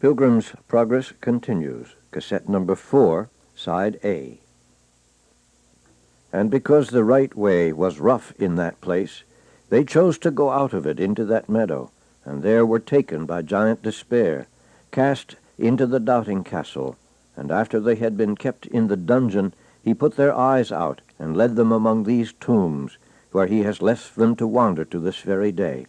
Pilgrim's Progress continues, cassette number 4, side A. And because the right way was rough in that place, they chose to go out of it into that meadow, and there were taken by giant despair, cast into the doubting castle, and after they had been kept in the dungeon, he put their eyes out, and led them among these tombs, where he has left them to wander to this very day.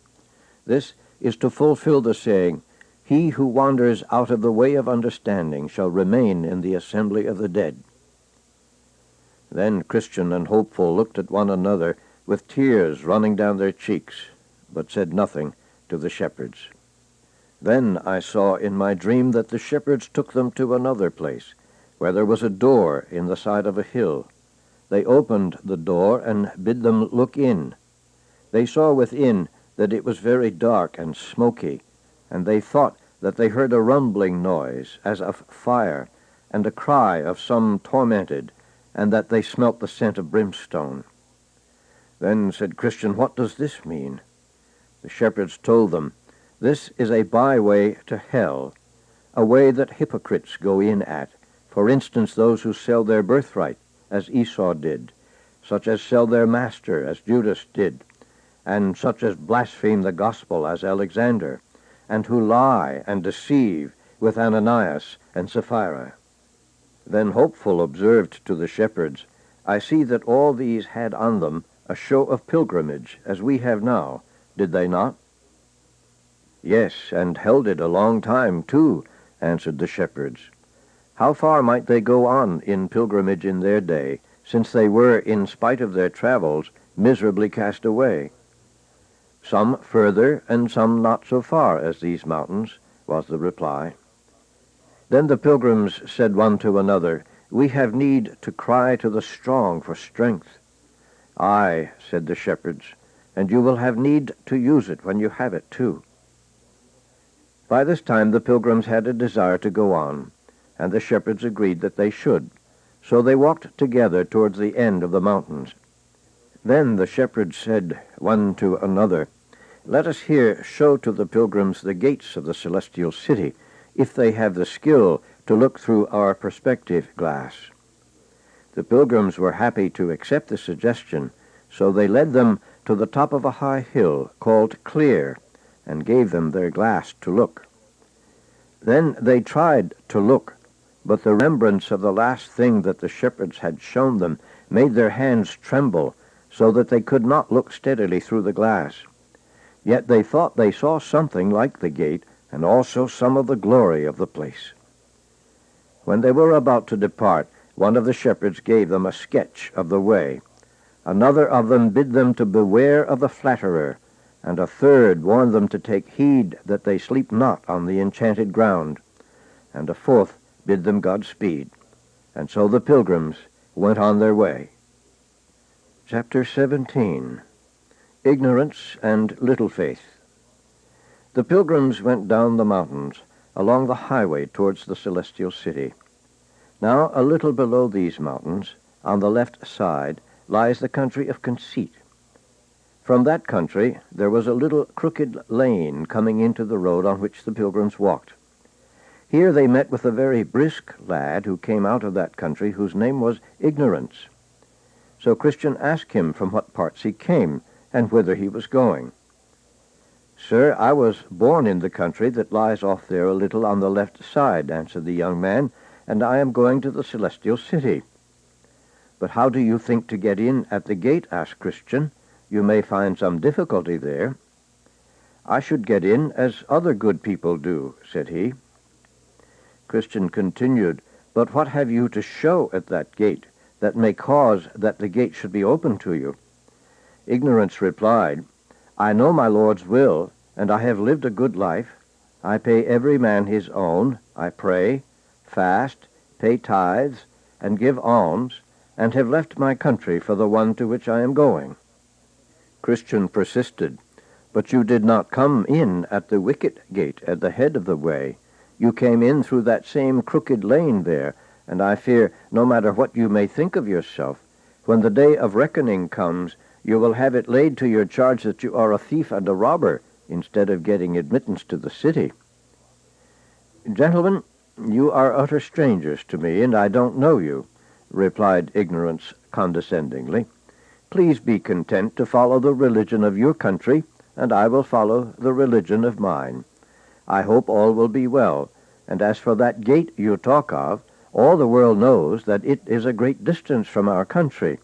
This is to fulfill the saying, "He who wanders out of the way of understanding shall remain in the assembly of the dead." Then Christian and Hopeful looked at one another with tears running down their cheeks, but said nothing to the shepherds. Then I saw in my dream that the shepherds took them to another place, where there was a door in the side of a hill. They opened the door and bid them look in. They saw within that it was very dark and smoky, and they thought that they heard a rumbling noise as of fire, and a cry of some tormented, and that they smelt the scent of brimstone. Then said Christian, "What does this mean?" The shepherds told them, "This is a byway to hell, a way that hypocrites go in at, for instance those who sell their birthright, as Esau did, such as sell their master, as Judas did, and such as blaspheme the gospel, as Alexander, and who lie and deceive with Ananias and Sapphira." Then Hopeful observed to the shepherds, "I see that all these had on them a show of pilgrimage, as we have now, did they not?" "Yes, and held it a long time, too," answered the shepherds. "How far might they go on in pilgrimage in their day, since they were, in spite of their travels, miserably cast away?" "Some further, and some not so far as these mountains," was the reply. Then the pilgrims said one to another, "We have need to cry to the strong for strength." "Aye," said the shepherds, "and you will have need to use it when you have it too." By this time the pilgrims had a desire to go on, and the shepherds agreed that they should, so they walked together towards the end of the mountains. Then the shepherds said one to another, "Let us here show to the pilgrims the gates of the celestial city, if they have the skill to look through our perspective glass." The pilgrims were happy to accept the suggestion, so they led them to the top of a high hill called Clear, and gave them their glass to look. Then they tried to look, but the remembrance of the last thing that the shepherds had shown them made their hands tremble, so that they could not look steadily through the glass. Yet they thought they saw something like the gate, and also some of the glory of the place. When they were about to depart, one of the shepherds gave them a sketch of the way. Another of them bid them to beware of the flatterer, and a third warned them to take heed that they sleep not on the enchanted ground, and a fourth bid them Godspeed. And so the pilgrims went on their way. Chapter 17. Ignorance and Little Faith. The pilgrims went down the mountains, along the highway towards the celestial city. Now a little below these mountains, on the left side, lies the country of Conceit. From that country there was a little crooked lane coming into the road on which the pilgrims walked. Here they met with a very brisk lad who came out of that country, whose name was Ignorance. So Christian asked him from what parts he came, and whither he was going. "Sir, I was born in the country that lies off there a little on the left side," answered the young man, "and I am going to the celestial city." "But how do you think to get in at the gate?" asked Christian. "You may find some difficulty there." "I should get in as other good people do," said he. Christian continued, "But what have you to show at that gate that may cause that the gate should be open to you?" Ignorance replied, "I know my Lord's will, and I have lived a good life. I pay every man his own. I pray, fast, pay tithes, and give alms, and have left my country for the one to which I am going." Christian persisted, "But you did not come in at the wicket gate at the head of the way. You came in through that same crooked lane there, and I fear, no matter what you may think of yourself, when the day of reckoning comes, you will have it laid to your charge that you are a thief and a robber, instead of getting admittance to the city." "Gentlemen, you are utter strangers to me, and I don't know you," replied Ignorance condescendingly. "Please be content to follow the religion of your country, and I will follow the religion of mine. I hope all will be well, and as for that gate you talk of, all the world knows that it is a great distance from our country.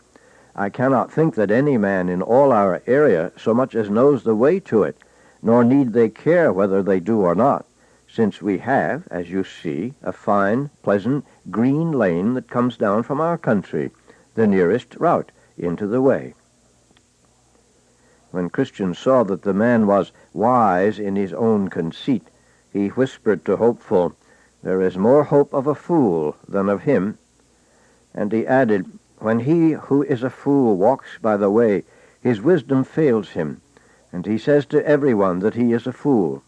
I cannot think that any man in all our area so much as knows the way to it, nor need they care whether they do or not, since we have, as you see, a fine, pleasant, green lane that comes down from our country, the nearest route into the way." When Christian saw that the man was wise in his own conceit, he whispered to Hopeful, "There is more hope of a fool than of him." And he added, "When he who is a fool walks by the way, his wisdom fails him, and he says to everyone that he is a fool."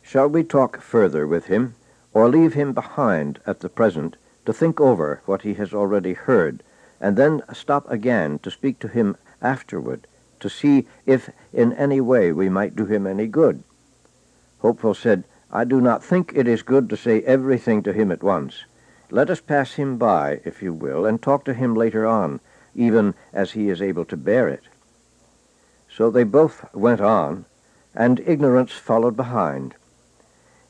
Shall we talk further with him, or leave him behind at the present to think over what he has already heard, and then stop again to speak to him afterward, to see if in any way we might do him any good? Hopeful said, "I do not think it is good to say everything to him at once. Let us pass him by, if you will, and talk to him later on, even as he is able to bear it." So they both went on, and Ignorance followed behind.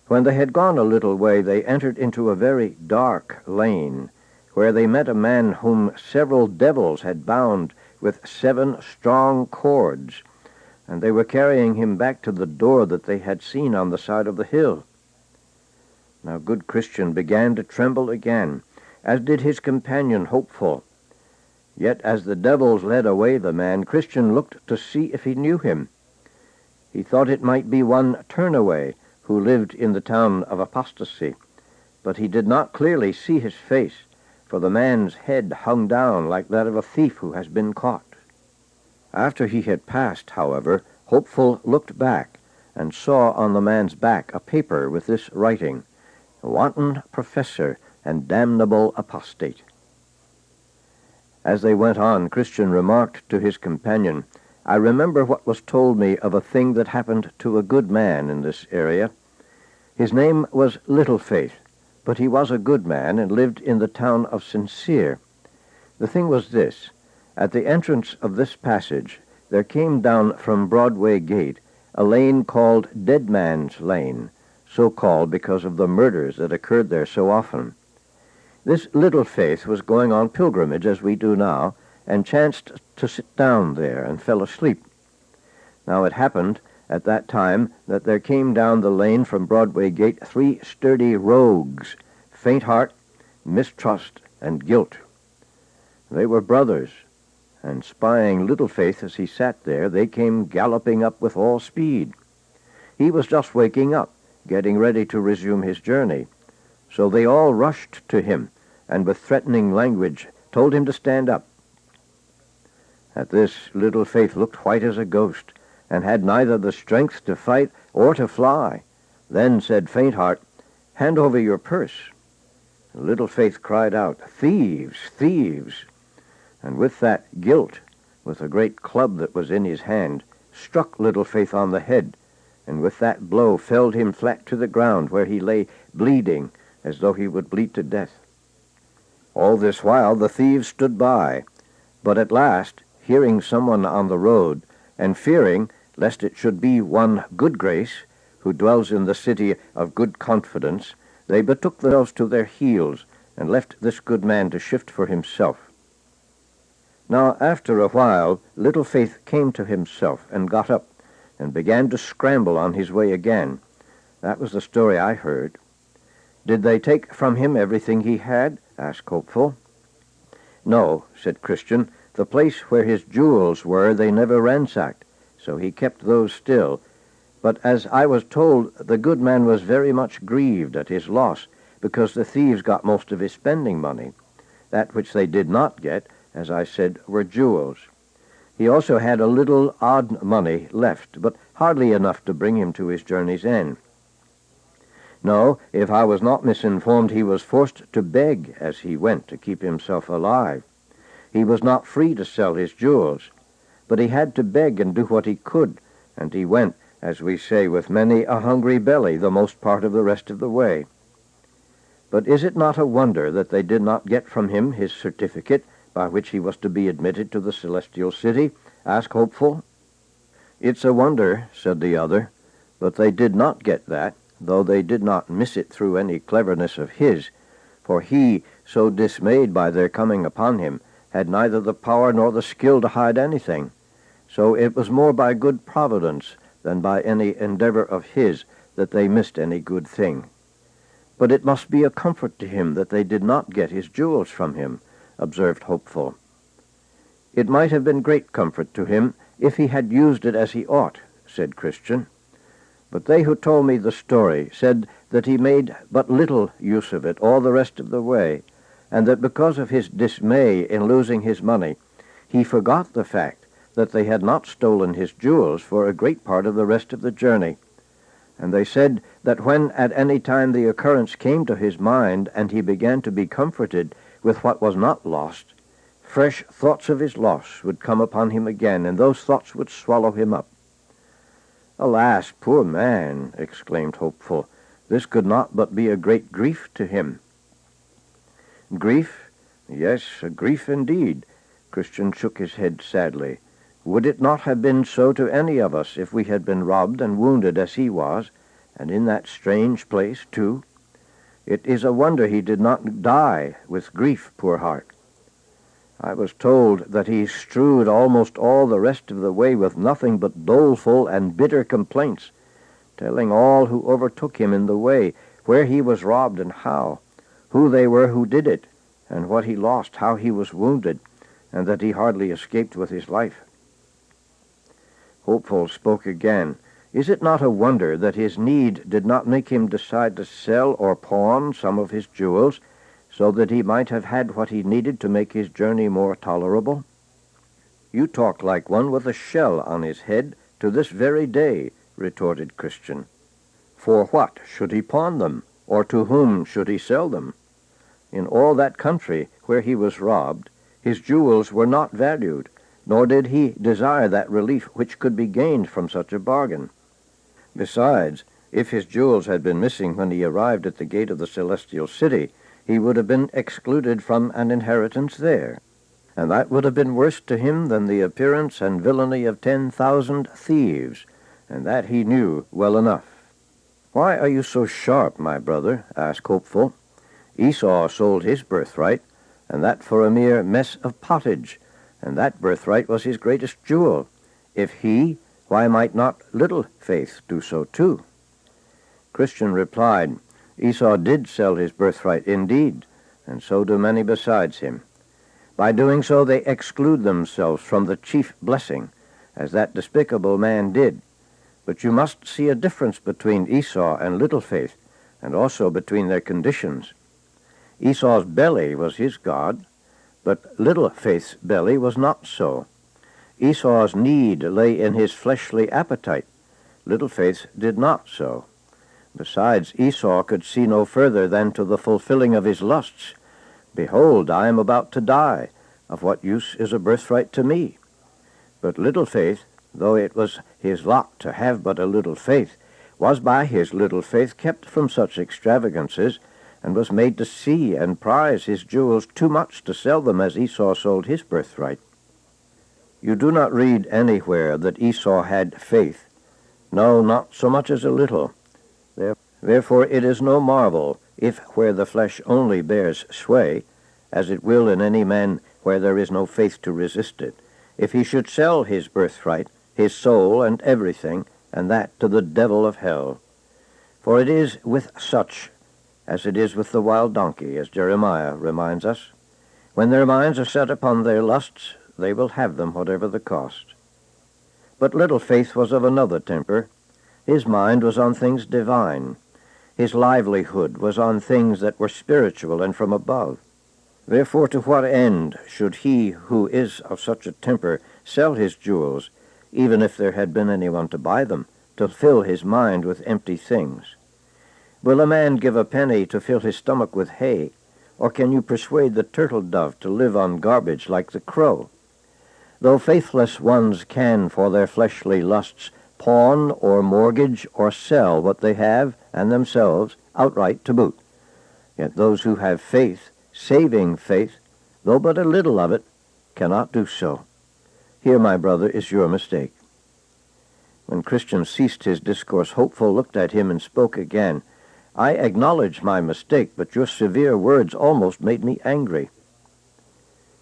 When they had gone a little way, they entered into a very dark lane, where they met a man whom several devils had bound with 7 strong cords, and they were carrying him back to the door that they had seen on the side of the hill. Now good Christian began to tremble again, as did his companion Hopeful. Yet as the devils led away the man, Christian looked to see if he knew him. He thought it might be one Turnaway, who lived in the town of Apostasy, but he did not clearly see his face, for the man's head hung down like that of a thief who has been caught. After he had passed, however, Hopeful looked back, and saw on the man's back a paper with this writing, "Wanton professor and damnable apostate." As they went on, Christian remarked to his companion, "I remember what was told me of a thing that happened to a good man in this area. His name was Little Faith, but he was a good man and lived in the town of Sincere. The thing was this: at the entrance of this passage there came down from Broadway Gate a lane called Dead Man's Lane, so called because of the murders that occurred there so often. This Little Faith was going on pilgrimage, as we do now, and chanced to sit down there and fell asleep. Now it happened at that time that there came down the lane from Broadway Gate 3 sturdy rogues, Faint Heart, Mistrust, and Guilt. They were brothers, and spying Little Faith as he sat there, they came galloping up with all speed. He was just waking up, getting ready to resume his journey. So they all rushed to him, and with threatening language told him to stand up. At this, Little Faith looked white as a ghost, and had neither the strength to fight or to fly. Then said Faint Heart, "Hand over your purse." Little Faith cried out, "Thieves, thieves!" And with that, Guilt, with a great club that was in his hand, struck Little Faith on the head, and with that blow felled him flat to the ground, where he lay bleeding as though he would bleed to death. All this while the thieves stood by, but at last, hearing someone on the road, and fearing lest it should be one Good Grace, who dwells in the city of Good Confidence, they betook themselves to their heels, and left this good man to shift for himself. Now after a while Little Faith came to himself, and got up, and began to scramble on his way again. That was the story I heard. "Did they take from him everything he had?" asked Hopeful. "No," said Christian. "The place where his jewels were they never ransacked, so he kept those still. But as I was told, the good man was very much grieved at his loss, because the thieves got most of his spending money. That which they did not get, as I said, were jewels. He also had a little odd money left, but hardly enough to bring him to his journey's end. No, if I was not misinformed, he was forced to beg as he went to keep himself alive. He was not free to sell his jewels, but he had to beg and do what he could, and he went as we say, with many a hungry belly the most part of the rest of the way. But is it not a wonder that they did not get from him his certificate by which he was to be admitted to the celestial city? Asked Hopeful. It's a wonder, said the other, but they did not get that, though they did not miss it through any cleverness of his, for he, so dismayed by their coming upon him, had neither the power nor the skill to hide anything. So it was more by good providence than by any endeavor of his that they missed any good thing. But it must be a comfort to him that they did not get his jewels from him, observed Hopeful. It might have been great comfort to him if he had used it as he ought, said Christian. But they who told me the story said that he made but little use of it all the rest of the way, and that because of his dismay in losing his money, he forgot the fact that they had not stolen his jewels for a great part of the rest of the journey. And they said that when at any time the occurrence came to his mind, and he began to be comforted with what was not lost, fresh thoughts of his loss would come upon him again, and those thoughts would swallow him up. Alas, poor man, exclaimed Hopeful, this could not but be a great grief to him. Grief? Yes, a grief indeed. Christian shook his head sadly. Would it not have been so to any of us if we had been robbed and wounded as he was, and in that strange place too? It is a wonder he did not die with grief, poor heart. I was told that he strewed almost all the rest of the way with nothing but doleful and bitter complaints, telling all who overtook him in the way where he was robbed and how, who they were who did it, and what he lost, how he was wounded, and that he hardly escaped with his life. Hopeful spoke again. Is it not a wonder that his need did not make him decide to sell or pawn some of his jewels, so that he might have had what he needed to make his journey more tolerable? You talk like one with a shell on his head to this very day, retorted Christian. For what should he pawn them, or to whom should he sell them? In all that country where he was robbed, his jewels were not valued, nor did he desire that relief which could be gained from such a bargain. Besides, if his jewels had been missing when he arrived at the gate of the celestial city, he would have been excluded from an inheritance there, and that would have been worse to him than the appearance and villainy of 10,000 thieves, and that he knew well enough. Why are you so sharp, my brother? Asked Hopeful. Esau sold his birthright, and that for a mere mess of pottage, and that birthright was his greatest jewel. If he, why might not Little Faith do so too? Christian replied, Esau did sell his birthright indeed, and so do many besides him. By doing so they exclude themselves from the chief blessing, as that despicable man did. But you must see a difference between Esau and Little Faith, and also between their conditions. Esau's belly was his God, but Little Faith's belly was not so. Esau's need lay in his fleshly appetite. Little Faith's did not so. Besides, Esau could see no further than to the fulfilling of his lusts. Behold, I am about to die. Of what use is a birthright to me? But Little Faith, though it was his lot to have but a little faith, was by his little faith kept from such extravagances, and was made to see and prize his jewels too much to sell them as Esau sold his birthright. You do not read anywhere that Esau had faith. No, not so much as a little. Therefore it is no marvel if where the flesh only bears sway, as it will in any man where there is no faith to resist it, if he should sell his birthright, his soul, and everything, and that to the devil of hell. For it is with such as it is with the wild donkey, as Jeremiah reminds us. When their minds are set upon their lusts, they will have them whatever the cost. But Little Faith was of another temper. His mind was on things divine. His livelihood was on things that were spiritual and from above. Therefore to what end should he who is of such a temper sell his jewels, even if there had been anyone to buy them, to fill his mind with empty things? Will a man give a penny to fill his stomach with hay, or can you persuade the turtle-dove to live on garbage like the crow? Though faithless ones can for their fleshly lusts pawn or mortgage or sell what they have and themselves outright to boot. Yet those who have faith, saving faith, though but a little of it, cannot do so. Here, my brother, is your mistake." When Christian ceased his discourse, Hopeful looked at him and spoke again. "I acknowledge my mistake, but your severe words almost made me angry."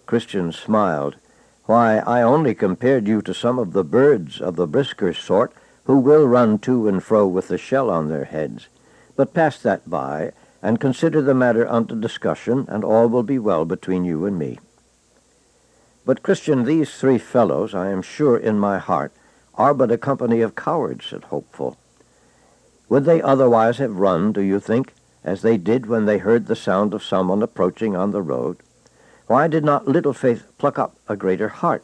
Christian smiled. "Why, I only compared you to some of the birds of the brisker sort who will run to and fro with the shell on their heads. But pass that by, and consider the matter under discussion, and all will be well between you and me." "But, Christian, these three fellows, I am sure in my heart, are but a company of cowards," said Hopeful. "Would they otherwise have run, do you think, as they did when they heard the sound of someone approaching on the road? Why did not Little Faith pluck up a greater heart?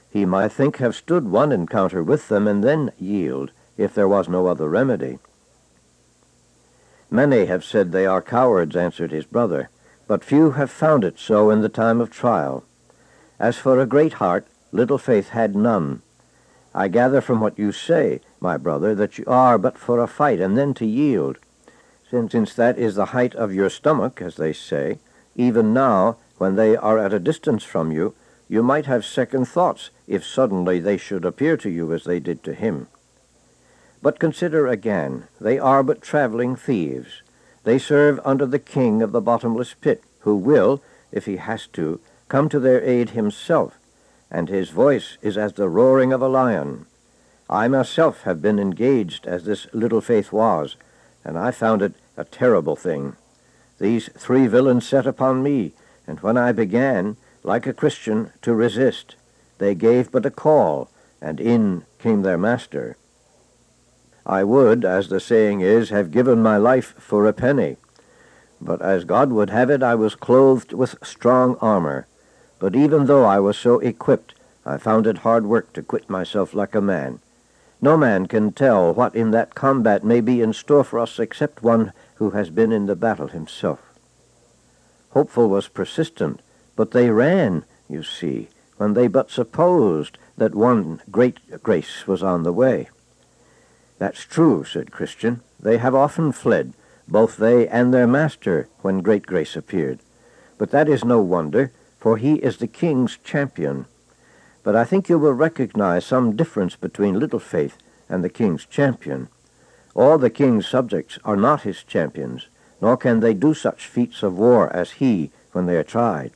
He might, I think, have stood one encounter with them and then yield, if there was no other remedy." "Many have said they are cowards," answered his brother, "but few have found it so in the time of trial. As for a great heart, Little Faith had none. I gather from what you say, my brother, that you are but for a fight and then to yield. Since that is the height of your stomach, as they say, even now, when they are at a distance from you, you might have second thoughts if suddenly they should appear to you as they did to him. But consider again, they are but traveling thieves. They serve under the king of the bottomless pit, who will, if he has to, come to their aid himself, and his voice is as the roaring of a lion. I myself have been engaged as this Little Faith was, and I found it a terrible thing. These three villains set upon me, and when I began, like a Christian, to resist, they gave but a call, and in came their master. I would, as the saying is, have given my life for a penny. But as God would have it, I was clothed with strong armor. But even though I was so equipped, I found it hard work to quit myself like a man. No man can tell what in that combat may be in store for us except one who has been in the battle himself." Hopeful was persistent, but they ran, you see, when they but supposed that one great grace was on the way. "That's true," said Christian. "They have often fled, both they and their master, when great grace appeared. But that is no wonder, for he is the king's champion. But I think you will recognize some difference between Little Faith and the king's champion. All the king's subjects are not his champions, nor can they do such feats of war as he when they are tried.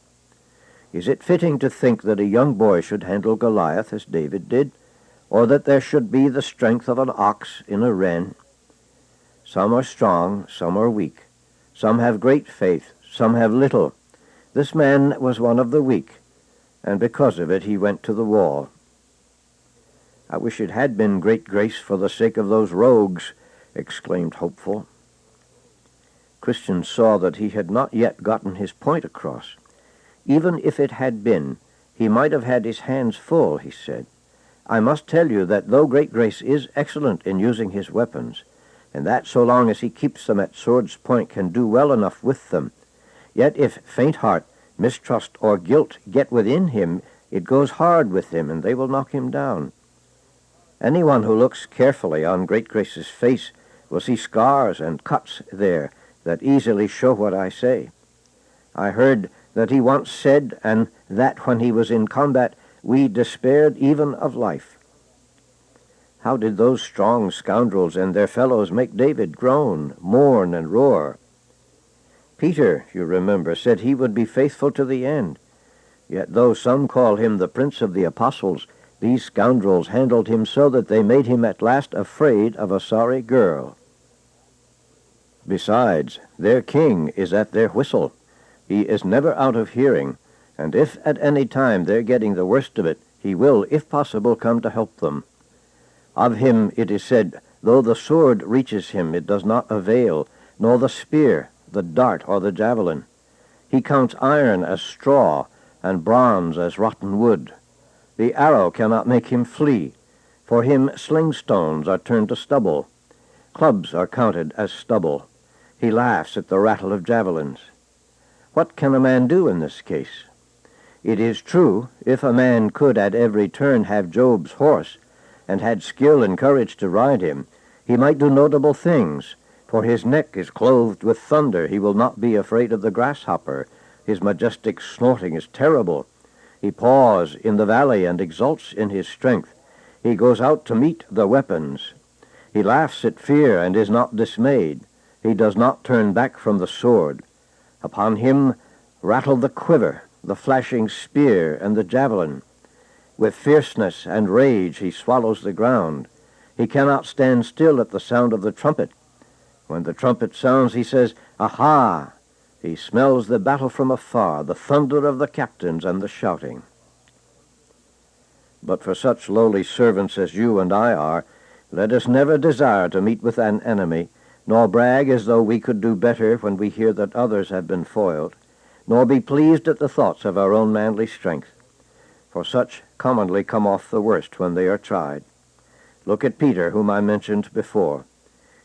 Is it fitting to think that a young boy should handle Goliath as David did, or that there should be the strength of an ox in a wren? Some are strong, some are weak. Some have great faith, some have little. This man was one of the weak, and because of it he went to the wall." "I wish it had been great grace for the sake of those rogues," exclaimed Hopeful. Christian saw that he had not yet gotten his point across. "Even if it had been, he might have had his hands full," he said. "I must tell you that though great grace is excellent in using his weapons, and that so long as he keeps them at sword's point can do well enough with them, yet if faint heart, mistrust, or guilt get within him, it goes hard with him, and they will knock him down. Anyone who looks carefully on Great Grace's face will see scars and cuts there that easily show what I say. I heard that he once said, and that when he was in combat, we despaired even of life. How did those strong scoundrels and their fellows make David groan, mourn, and roar? Peter, you remember, said he would be faithful to the end. Yet though some call him the Prince of the Apostles, these scoundrels handled him so that they made him at last afraid of a sorry girl. Besides, their king is at their whistle. He is never out of hearing, and if at any time they're getting the worst of it, he will, if possible, come to help them. Of him it is said, though the sword reaches him, it does not avail, nor the spear, the dart, or the javelin. He counts iron as straw, and bronze as rotten wood. The arrow cannot make him flee. For him sling-stones are turned to stubble. Clubs are counted as stubble. He laughs at the rattle of javelins. What can a man do in this case? It is true, if a man could at every turn have Job's horse, and had skill and courage to ride him, he might do notable things. For his neck is clothed with thunder. He will not be afraid of the grasshopper. His majestic snorting is terrible. He paws in the valley and exults in his strength. He goes out to meet the weapons. He laughs at fear and is not dismayed. He does not turn back from the sword. Upon him rattle the quiver, the flashing spear, and the javelin. With fierceness and rage he swallows the ground. He cannot stand still at the sound of the trumpet. When the trumpet sounds, he says, "Aha!" He smells the battle from afar, the thunder of the captains and the shouting. But for such lowly servants as you and I are, let us never desire to meet with an enemy, nor brag as though we could do better when we hear that others have been foiled, nor be pleased at the thoughts of our own manly strength. For such commonly come off the worst when they are tried. Look at Peter, whom I mentioned before.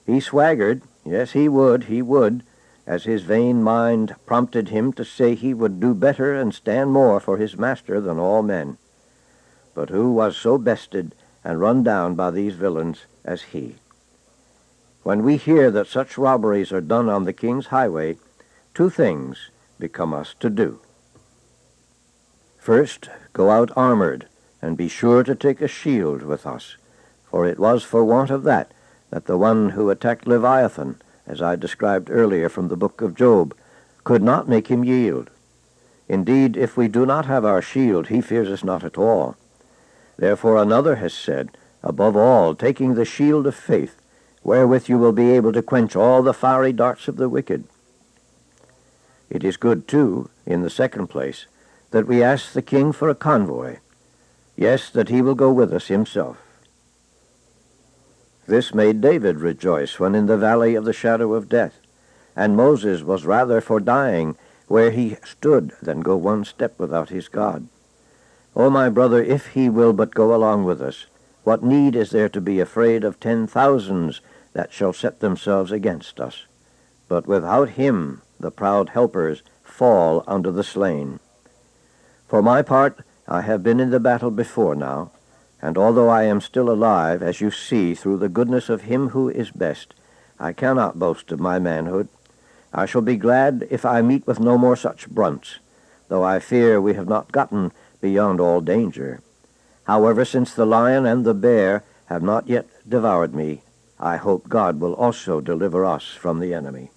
He swaggered, yes, he would, as his vain mind prompted him to say he would do better and stand more for his master than all men. But who was so bested and run down by these villains as he? When we hear that such robberies are done on the king's highway, two things become us to do. First, go out armored, and be sure to take a shield with us, for it was for want of that the one who attacked Leviathan, as I described earlier from the book of Job, could not make him yield. Indeed, if we do not have our shield, he fears us not at all. Therefore another has said, above all, taking the shield of faith, wherewith you will be able to quench all the fiery darts of the wicked. It is good, too, in the second place, that we ask the king for a convoy. Yes, that he will go with us himself. This made David rejoice when in the valley of the shadow of death, and Moses was rather for dying where he stood than go one step without his God. O my brother, if he will but go along with us, what need is there to be afraid of 10,000s that shall set themselves against us? But without him the proud helpers fall under the slain. For my part, I have been in the battle before now, and although I am still alive, as you see, through the goodness of him who is best, I cannot boast of my manhood. I shall be glad if I meet with no more such brunts, though I fear we have not gotten beyond all danger. However, since the lion and the bear have not yet devoured me, I hope God will also deliver us from the enemy.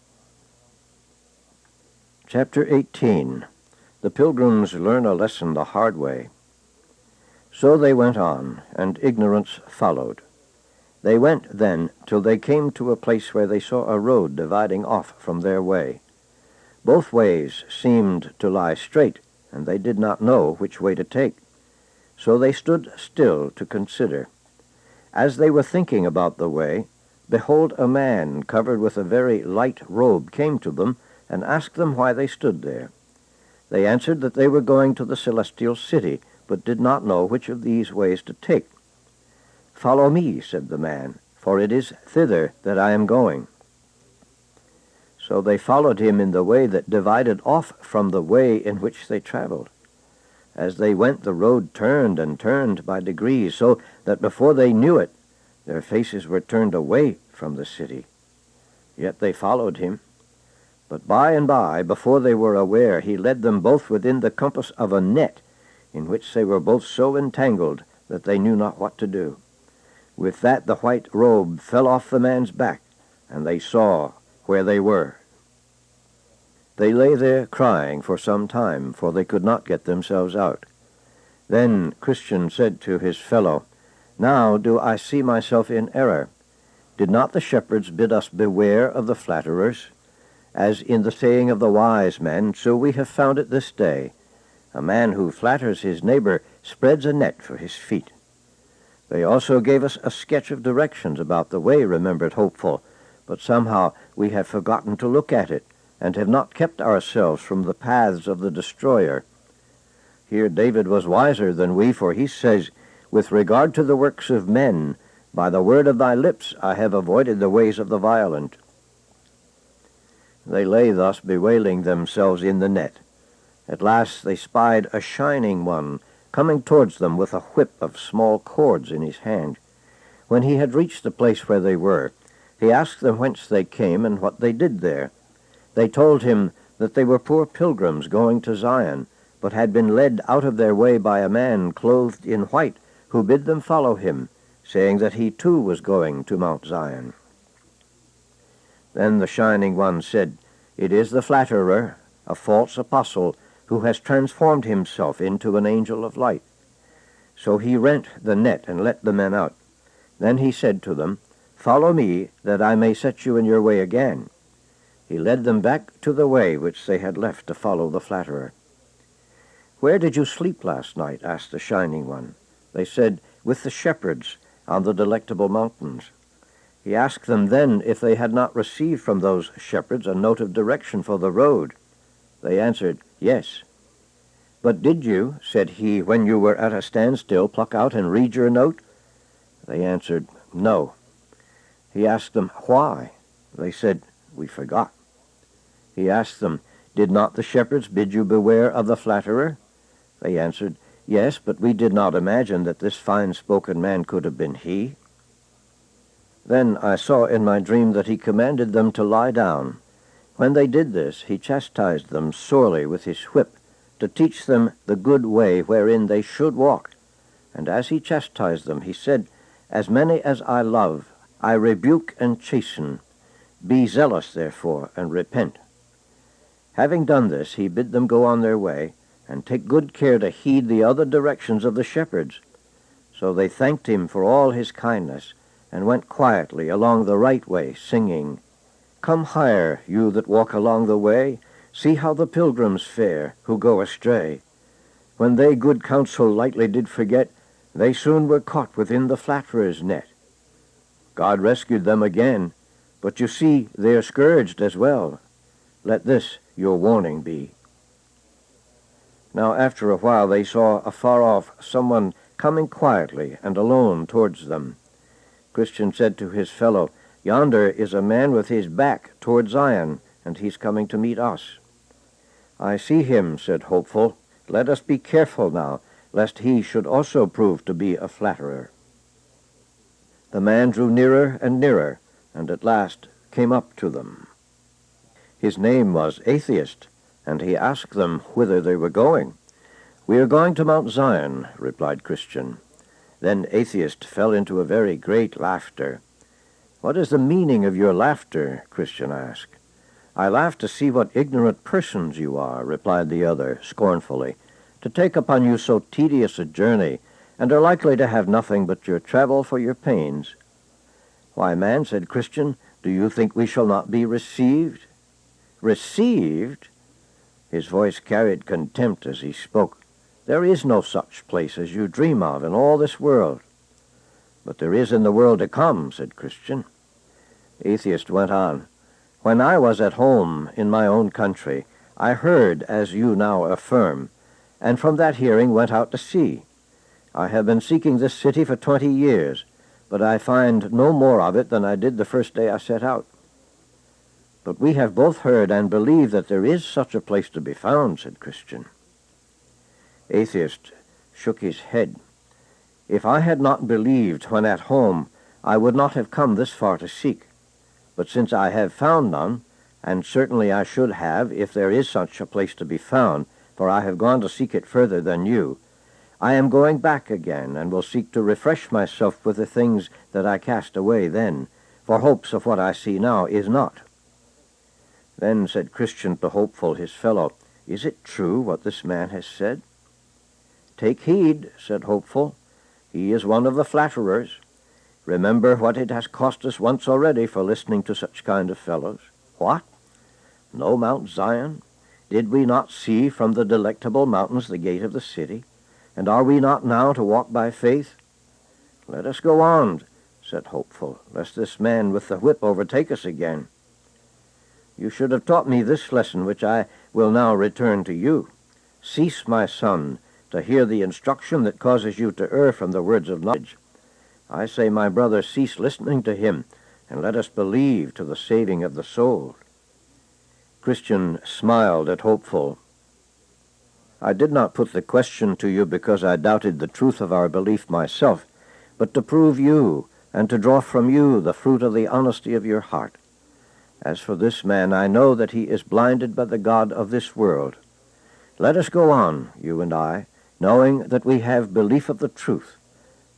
Chapter 18. The pilgrims learn a lesson the hard way. So they went on, and ignorance followed. They went then till they came to a place where they saw a road dividing off from their way. Both ways seemed to lie straight, and they did not know which way to take. So they stood still to consider. As they were thinking about the way, behold, a man covered with a very light robe came to them and asked them why they stood there. They answered that they were going to the celestial city, but did not know which of these ways to take. "Follow me," said the man, "for it is thither that I am going." So they followed him in the way that divided off from the way in which they traveled. As they went, the road turned and turned by degrees, so that before they knew it, their faces were turned away from the city. Yet they followed him. But by and by, before they were aware, he led them both within the compass of a net, in which they were both so entangled that they knew not what to do. With that the white robe fell off the man's back, and they saw where they were. They lay there crying for some time, for they could not get themselves out. Then Christian said to his fellow, "Now do I see myself in error. Did not the shepherds bid us beware of the flatterers? As in the saying of the wise men, so we have found it this day. A man who flatters his neighbor spreads a net for his feet." They also gave us a sketch of directions about the way, remembered Hopeful, but somehow we have forgotten to look at it, and have not kept ourselves from the paths of the destroyer. Here David was wiser than we, for he says, "With regard to the works of men, by the word of thy lips I have avoided the ways of the violent." They lay thus bewailing themselves in the net. At last they spied a shining one coming towards them with a whip of small cords in his hand. When he had reached the place where they were, he asked them whence they came and what they did there. They told him that they were poor pilgrims going to Zion, but had been led out of their way by a man clothed in white, who bid them follow him, saying that he too was going to Mount Zion. Then the Shining One said, "It is the flatterer, a false apostle, who has transformed himself into an angel of light." So he rent the net and let the men out. Then he said to them, "Follow me, that I may set you in your way again." He led them back to the way which they had left to follow the flatterer. "Where did you sleep last night?" asked the Shining One. They said, "With the shepherds on the Delectable Mountains." He asked them then if they had not received from those shepherds a note of direction for the road. They answered, "Yes." "But did you," said he, "when you were at a standstill, pluck out and read your note?" They answered, "No." He asked them, "Why?" They said, "We forgot." He asked them, "Did not the shepherds bid you beware of the flatterer?" They answered, "Yes, but we did not imagine that this fine-spoken man could have been he." Then I saw in my dream that he commanded them to lie down. When they did this, he chastised them sorely with his whip, to teach them the good way wherein they should walk. And as he chastised them, he said, "As many as I love, I rebuke and chasten. Be zealous, therefore, and repent." Having done this, he bid them go on their way, and take good care to heed the other directions of the shepherds. So they thanked him for all his kindness, and went quietly along the right way, singing, "Come higher, you that walk along the way, see how the pilgrims fare, who go astray. When they good counsel lightly did forget, they soon were caught within the flatterer's net." God rescued them again, but you see they are scourged as well. Let this your warning be. Now after a while they saw afar off someone coming quietly and alone towards them. Christian said to his fellow, "Yonder is a man with his back toward Zion, and he's coming to meet us." "I see him," said Hopeful. "Let us be careful now, lest he should also prove to be a flatterer." The man drew nearer and nearer, and at last came up to them. His name was Atheist, and he asked them whither they were going. "We are going to Mount Zion," replied Christian. Then Atheist fell into a very great laughter. "What is the meaning of your laughter?" Christian asked. "I laugh to see what ignorant persons you are," replied the other scornfully, "to take upon you so tedious a journey, and are likely to have nothing but your travel for your pains." "Why, man," said Christian, "do you think we shall not be received?" "Received?" His voice carried contempt as he spoke. "There is no such place as you dream of in all this world." "But there is in the world to come," said Christian. Atheist went on, "When I was at home in my own country, I heard as you now affirm, and from that hearing went out to see. I have been seeking this city for 20 years, but I find no more of it than I did the first day I set out." "But we have both heard and believe that there is such a place to be found," said Christian. Atheist shook his head. "If I had not believed when at home, I would not have come this far to seek. But since I have found none, and certainly I should have if there is such a place to be found, for I have gone to seek it further than you, I am going back again, and will seek to refresh myself with the things that I cast away then, for hopes of what I see now is not." Then said Christian to Hopeful, his fellow, "Is it true what this man has said?" "Take heed," said Hopeful. "He is one of the flatterers. Remember what it has cost us once already for listening to such kind of fellows. What? No Mount Zion? Did we not see from the Delectable Mountains the gate of the city? And are we not now to walk by faith? Let us go on," said Hopeful, "lest this man with the whip overtake us again. You should have taught me this lesson which I will now return to you. Cease, my son, to hear the instruction that causes you to err from the words of knowledge. I say, my brother, cease listening to him, and let us believe to the saving of the soul." Christian smiled at Hopeful. "I did not put the question to you because I doubted the truth of our belief myself, but to prove you and to draw from you the fruit of the honesty of your heart. As for this man, I know that he is blinded by the god of this world. Let us go on, you and I, knowing that we have belief of the truth,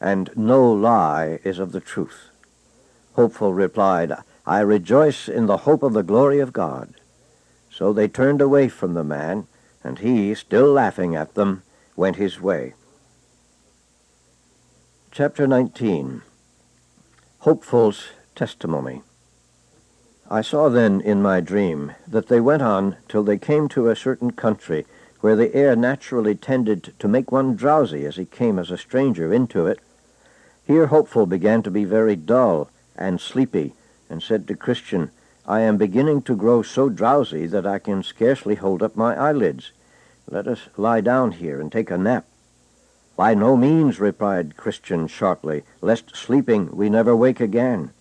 and no lie is of the truth." Hopeful replied, "I rejoice in the hope of the glory of God." So they turned away from the man, and he, still laughing at them, went his way. Chapter 19. Hopeful's Testimony. I saw then in my dream that they went on till they came to a certain country where the air naturally tended to make one drowsy as he came as a stranger into it. Here Hopeful began to be very dull and sleepy, and said to Christian, "I am beginning to grow so drowsy that I can scarcely hold up my eyelids. Let us lie down here and take a nap." "By no means," replied Christian sharply, "lest sleeping we never wake again."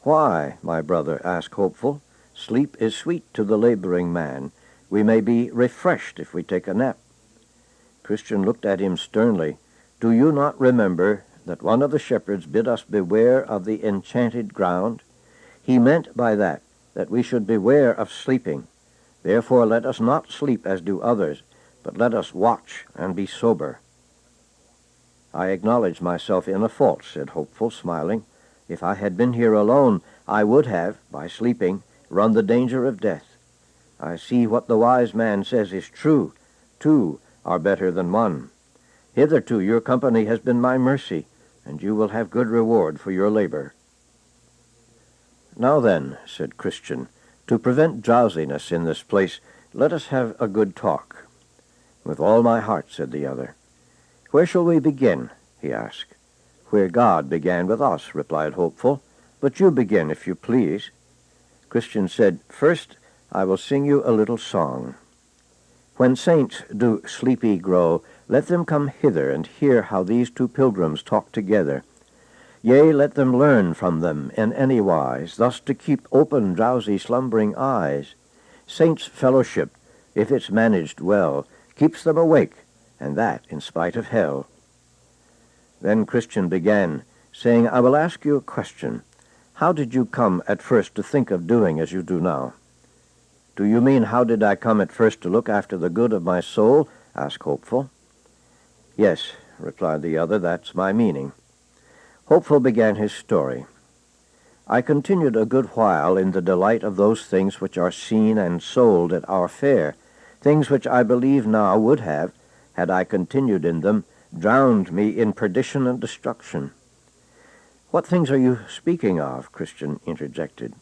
"Why, my brother?" asked Hopeful. "Sleep is sweet to the laboring man. We may be refreshed if we take a nap." Christian looked at him sternly. "Do you not remember that one of the shepherds bid us beware of the enchanted ground? He meant by that we should beware of sleeping. Therefore let us not sleep as do others, but let us watch and be sober." "I acknowledge myself in a fault," said Hopeful, smiling. "If I had been here alone, I would have, by sleeping, run the danger of death. I see what the wise man says is true. 2 are better than 1. Hitherto your company has been my mercy, and you will have good reward for your labor." "Now then," said Christian, "to prevent drowsiness in this place, let us have a good talk." "With all my heart," said the other. "Where shall we begin?" he asked. "Where God began with us," replied Hopeful. "But you begin, if you please." Christian said, "First, I will sing you a little song. When saints do sleepy grow, let them come hither and hear how these 2 pilgrims talk together. Yea, let them learn from them in any wise, thus to keep open drowsy slumbering eyes. Saints' fellowship, if it's managed well, keeps them awake, and that in spite of hell." Then Christian began, saying, "I will ask you a question. How did you come at first to think of doing as you do now?" "Do you mean, how did I come at first to look after the good of my soul?" asked Hopeful. "Yes," replied the other, "that's my meaning." Hopeful began his story. "I continued a good while in the delight of those things which are seen and sold at our fair, things which I believe now would have, had I continued in them, drowned me in perdition and destruction." "What things are you speaking of?" Christian interjected.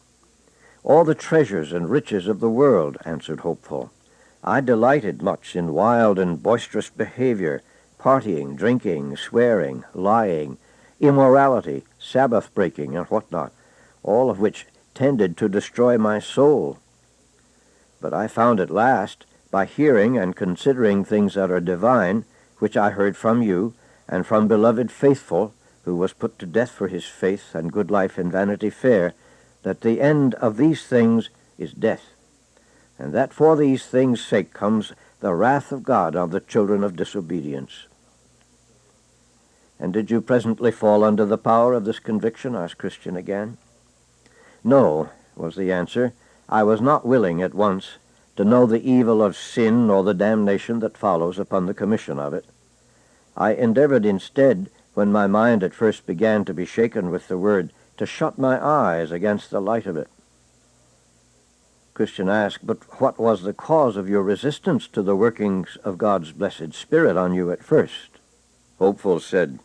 "All the treasures and riches of the world," answered Hopeful. "I delighted much in wild and boisterous behavior, partying, drinking, swearing, lying, immorality, Sabbath-breaking, and what not, all of which tended to destroy my soul. But I found at last, by hearing and considering things that are divine, which I heard from you, and from beloved Faithful, who was put to death for his faith and good life in Vanity Fair, that the end of these things is death, and that for these things' sake comes the wrath of God on the children of disobedience." "And did you presently fall under the power of this conviction?" asked Christian again. "No," was the answer. "I was not willing at once to know the evil of sin nor the damnation that follows upon the commission of it. I endeavored instead, when my mind at first began to be shaken with the word, to shut my eyes against the light of it." Christian asked, "But what was the cause of your resistance to the workings of God's blessed Spirit on you at first?" Hopeful said,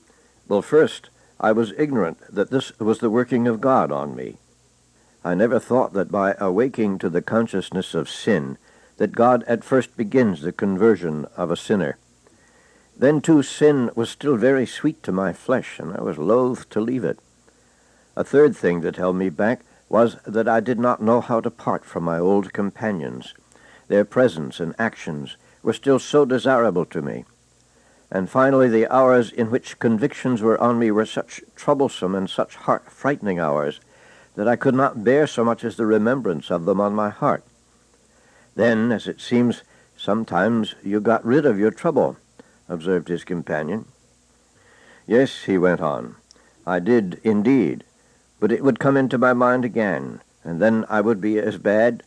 "Well, first, I was ignorant that this was the working of God on me. I never thought that by awaking to the consciousness of sin, that God at first begins the conversion of a sinner. Then, too, sin was still very sweet to my flesh, and I was loath to leave it. A third thing that held me back was that I did not know how to part from my old companions. Their presence and actions were still so desirable to me. And finally, the hours in which convictions were on me were such troublesome and such heart-frightening hours that I could not bear so much as the remembrance of them on my heart. Then, as it seems, sometimes you got rid of your trouble," observed his companion. "Yes," he went on, I did indeed, but it would come into my mind again, and then I would be as bad,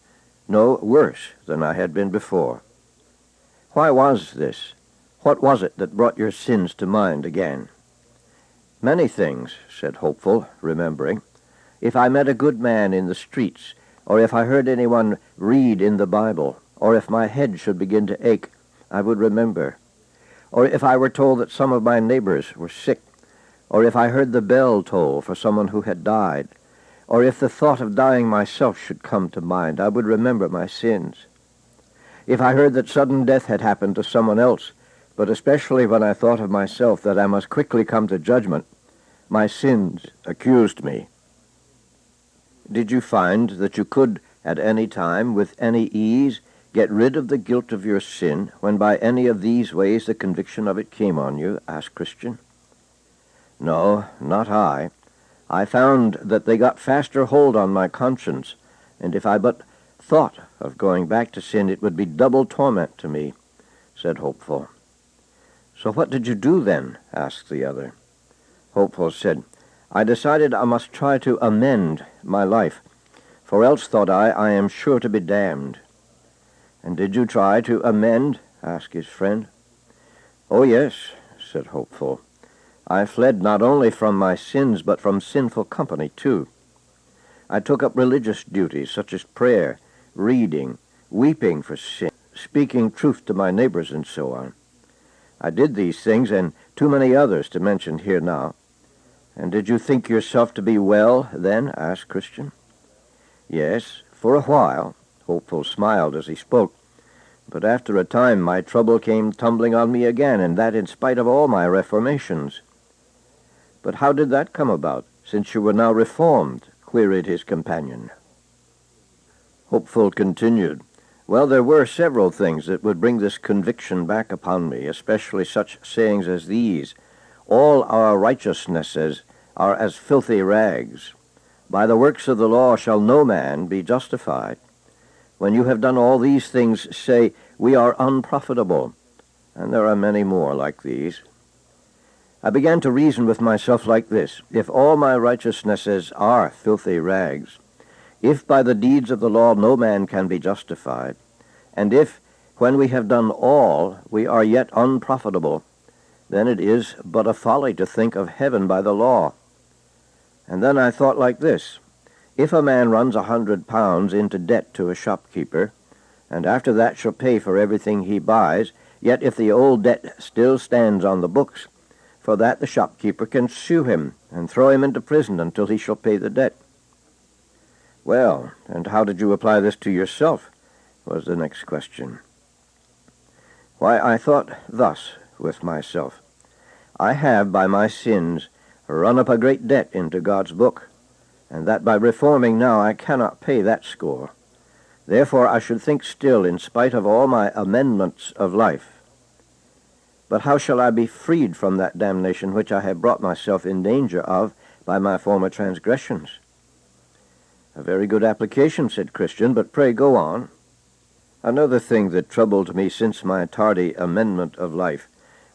no, worse than I had been before. Why was this? What was it that brought your sins to mind again? Many things, said Hopeful, remembering. If I met a good man in the streets, or if I heard anyone read in the Bible, or if my head should begin to ache, I would remember. Or if I were told that some of my neighbors were sick, or if I heard the bell toll for someone who had died, or if the thought of dying myself should come to mind, I would remember my sins. If I heard that sudden death had happened to someone else, but especially when I thought of myself that I must quickly come to judgment, my sins accused me. Did you find that you could, at any time, with any ease, get rid of the guilt of your sin, when by any of these ways the conviction of it came on you? Asked Christian. No, not I. I found that they got faster hold on my conscience, and if I but thought of going back to sin, it would be double torment to me, said Hopeful. So what did you do then? Asked the other. Hopeful said, I decided I must try to amend my life, for else, thought I am sure to be damned. And did you try to amend? Asked his friend. Oh, yes, said Hopeful. I fled not only from my sins, but from sinful company, too. I took up religious duties, such as prayer, reading, weeping for sin, speaking truth to my neighbors, and so on. I did these things, and too many others to mention here now. And did you think yourself to be well, then? Asked Christian. Yes, for a while. Hopeful smiled as he spoke. But after a time my trouble came tumbling on me again, and that in spite of all my reformations. But how did that come about, since you were now reformed? Queried his companion. Hopeful continued. Well, there were several things that would bring this conviction back upon me, especially such sayings as these. All our righteousnesses are as filthy rags. By the works of the law shall no man be justified. When you have done all these things, say, we are unprofitable. And there are many more like these. I began to reason with myself like this. If all my righteousnesses are filthy rags, if by the deeds of the law no man can be justified, and if, when we have done all, we are yet unprofitable, then it is but a folly to think of heaven by the law. And then I thought like this. If a man runs 100 pounds into debt to a shopkeeper, and after that shall pay for everything he buys, yet if the old debt still stands on the books, for that the shopkeeper can sue him and throw him into prison until he shall pay the debt. Well, and how did you apply this to yourself? Was the next question. Why, I thought thus with myself. I have, by my sins, run up a great debt into God's book, and that by reforming now I cannot pay that score. Therefore I should think still, in spite of all my amendments of life. But how shall I be freed from that damnation which I have brought myself in danger of by my former transgressions? A very good application, said Christian, but pray go on. Another thing that troubled me since my tardy amendment of life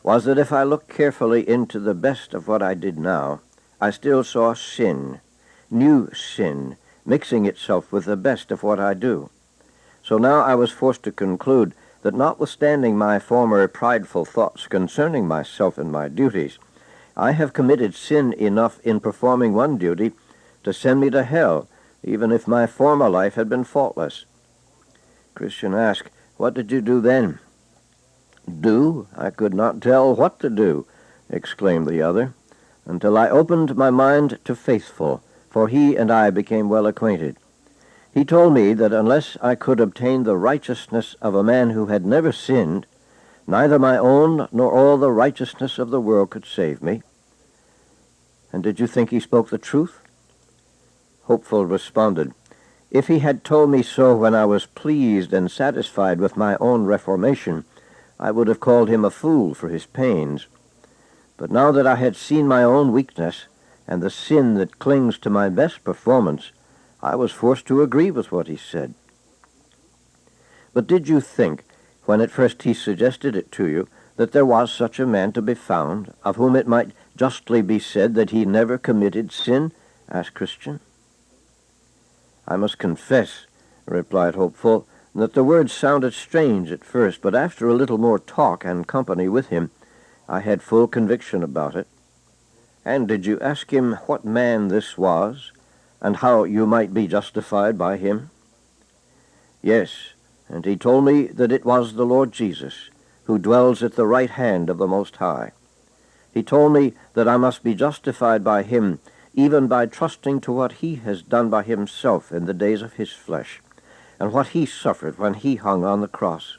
was that if I looked carefully into the best of what I did now, I still saw sin, new sin, mixing itself with the best of what I do. So now I was forced to conclude that notwithstanding my former prideful thoughts concerning myself and my duties, I have committed sin enough in performing one duty to send me to hell, even if my former life had been faultless. Christian asked, what did you do then? Do? I could not tell what to do, exclaimed the other, until I opened my mind to Faithful, for he and I became well acquainted. He told me that unless I could obtain the righteousness of a man who had never sinned, neither my own nor all the righteousness of the world could save me. And did you think he spoke the truth? Hopeful responded, if he had told me so when I was pleased and satisfied with my own reformation, I would have called him a fool for his pains. But now that I had seen my own weakness and the sin that clings to my best performance, I was forced to agree with what he said. But did you think, when at first he suggested it to you, that there was such a man to be found, of whom it might justly be said that he never committed sin? Asked Christian. I must confess, replied Hopeful, that the words sounded strange at first, but after a little more talk and company with him, I had full conviction about it. And did you ask him what man this was, and how you might be justified by him? Yes, and he told me that it was the Lord Jesus, who dwells at the right hand of the Most High. He told me that I must be justified by him, even by trusting to what he has done by himself in the days of his flesh, and what he suffered when he hung on the cross.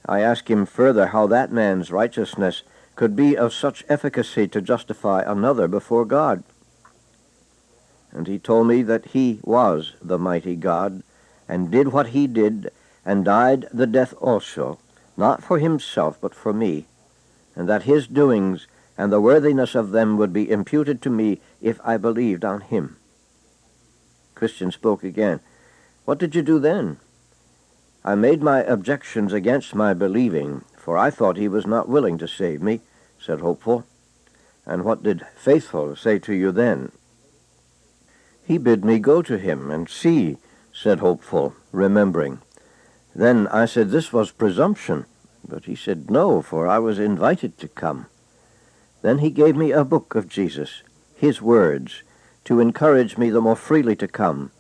I asked him further how that man's righteousness could be of such efficacy to justify another before God. And he told me that he was the mighty God, and did what he did, and died the death also, not for himself, but for me, and that his doings and the worthiness of them would be imputed to me if I believed on him. Christian spoke again. What did you do then? I made my objections against my believing, for I thought he was not willing to save me, said Hopeful. And what did Faithful say to you then? He bid me go to him and see, said Hopeful, remembering. Then I said this was presumption, but he said no, for I was invited to come. Then he gave me a book of Jesus, his words, to encourage me the more freely to come.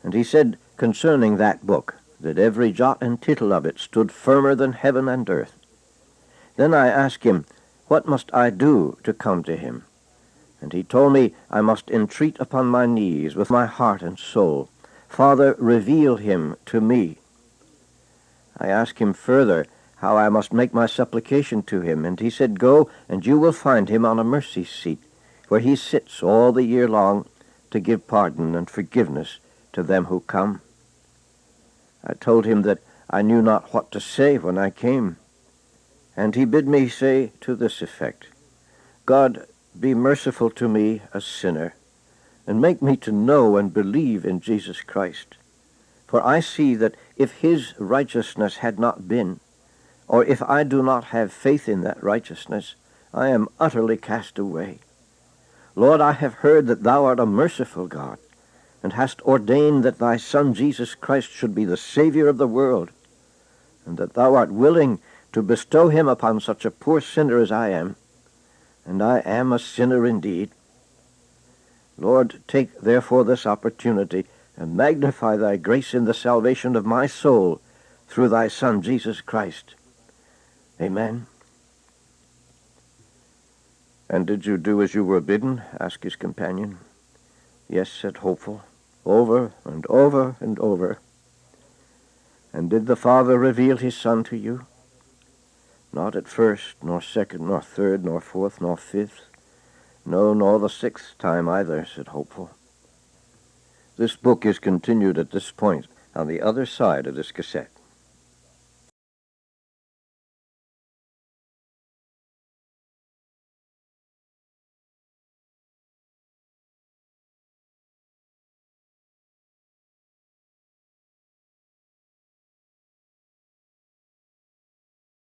And he said concerning that book, that every jot and tittle of it stood firmer than heaven and earth. Then I asked him, what must I do to come to him? And he told me I must entreat upon my knees with my heart and soul, Father, reveal him to me. I asked him further how I must make my supplication to him, and he said, go, and you will find him on a mercy seat, where he sits all the year long to give pardon and forgiveness to them who come. I told him that I knew not what to say when I came, and he bid me say to this effect, God, be merciful to me, a sinner, and make me to know and believe in Jesus Christ. For I see that if his righteousness had not been, or if I do not have faith in that righteousness, I am utterly cast away. Lord, I have heard that thou art a merciful God, and hast ordained that thy Son Jesus Christ should be the Savior of the world, and that thou art willing to bestow him upon such a poor sinner as I am. And I am a sinner indeed. Lord, take therefore this opportunity and magnify thy grace in the salvation of my soul through thy Son Jesus Christ. Amen. And did you do as you were bidden? Asked his companion. Yes, said Hopeful, over and over and over. And did the Father reveal his Son to you? Not at first, nor second, nor third, nor fourth, nor fifth. No, nor the sixth time either, said Hopeful. This book is continued at this point on the other side of this cassette.